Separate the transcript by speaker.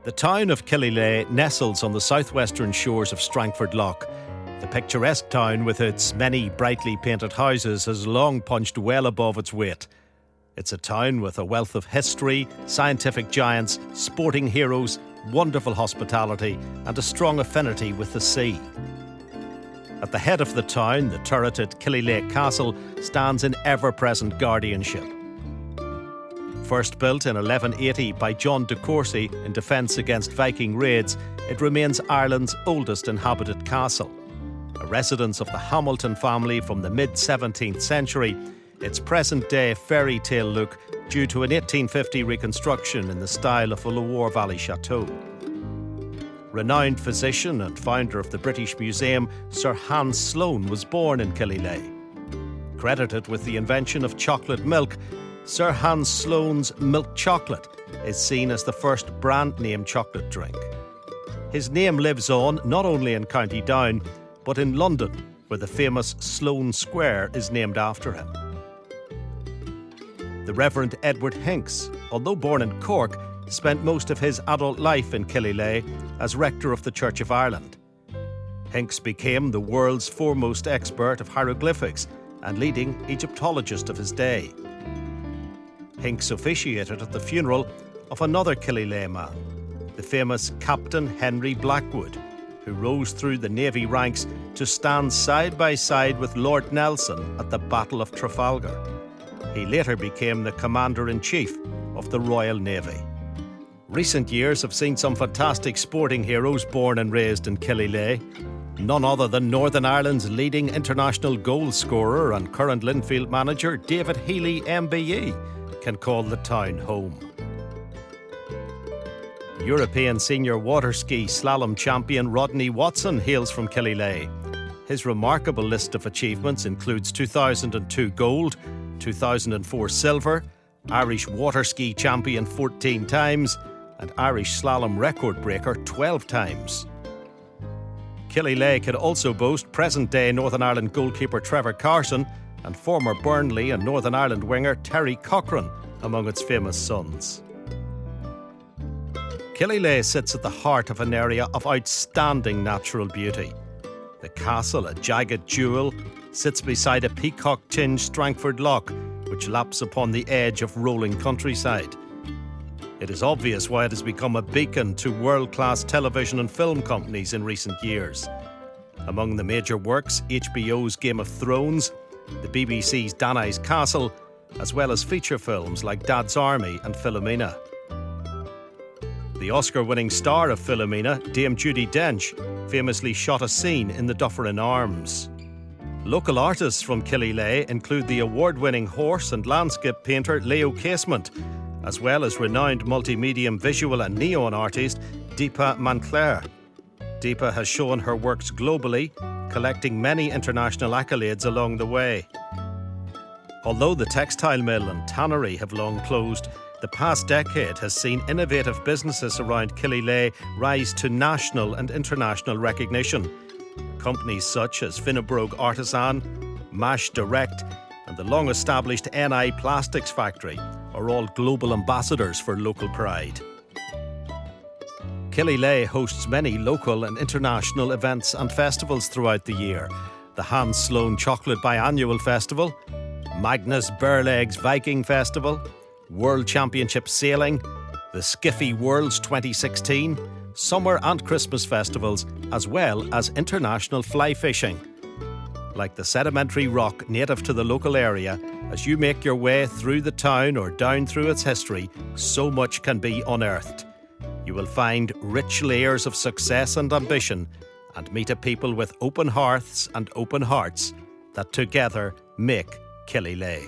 Speaker 1: The town of Killyleagh nestles on the southwestern shores of Strangford Lough. The picturesque town with its many brightly painted houses has long punched well above its weight. It's a town with a wealth of history, scientific giants, sporting heroes, wonderful hospitality and a strong affinity with the sea. At the head of the town, the turreted Killyleagh Castle stands in ever-present guardianship. First built in 1180 by John de Courcy in defence against Viking raids, it remains Ireland's oldest inhabited castle. A residence of the Hamilton family from the mid-17th century, its present-day fairy tale look due to an 1850 reconstruction in the style of a Loire Valley chateau. Renowned physician and founder of the British Museum, Sir Hans Sloane was born in Killyleagh. Credited with the invention of chocolate milk, Sir Hans Sloane's milk chocolate is seen as the first brand-name chocolate drink. His name lives on not only in County Down, but in London, where the famous Sloane Square is named after him. The Reverend Edward Hincks, although born in Cork, spent most of his adult life in Killyleagh as rector of the Church of Ireland. Hincks became the world's foremost expert of hieroglyphics and leading Egyptologist of his day. Hincks officiated at the funeral of another Killyleagh man, the famous Captain Henry Blackwood, who rose through the Navy ranks to stand side by side with Lord Nelson at the Battle of Trafalgar. He later became the Commander-in-Chief of the Royal Navy. Recent years have seen some fantastic sporting heroes born and raised in Killyleagh. None other than Northern Ireland's leading international goal scorer and current Linfield manager David Healy MBE can call the town home. European senior water ski slalom champion Rodney Watson hails from Killyleagh. His remarkable list of achievements includes 2002 gold, 2004 silver, Irish water ski champion 14 times and Irish slalom record breaker 12 times. Killyleagh could also boast present-day Northern Ireland goalkeeper Trevor Carson and former Burnley and Northern Ireland winger Terry Cochrane among its famous sons. Killyleagh sits at the heart of an area of outstanding natural beauty. The castle, a jagged jewel, sits beside a peacock-tinged Strangford Lough, which laps upon the edge of rolling countryside. It is obvious why it has become a beacon to world-class television and film companies in recent years. Among the major works, HBO's Game of Thrones, the BBC's Danny's Castle, as well as feature films like Dad's Army and Philomena. The Oscar-winning star of Philomena, Dame Judi Dench, famously shot a scene in the Dufferin Arms. Local artists from Killyleagh include the award-winning horse and landscape painter Leo Casement, as well as renowned multimedium visual and neon artist Deepa Mann-Kler. Deepa has shown her works globally, collecting many international accolades along the way. Although the textile mill and tannery have long closed, the past decade has seen innovative businesses around Killyleagh rise to national and international recognition. Companies such as Finnebrogue Artisan, Mash Direct and the long-established NI Plastics Factory are all global ambassadors for local pride. Killyleagh hosts many local and international events and festivals throughout the year. The Hans Sloane Chocolate Biannual Festival, Magnus Berleg's Viking Festival, World Championship Sailing, the Skiffy Worlds 2016, summer and Christmas festivals, as well as international fly fishing. Like the sedimentary rock native to the local area, as you make your way through the town or down through its history, so much can be unearthed. You will find rich layers of success and ambition and meet a people with open hearths and open hearts that together make Killyleagh.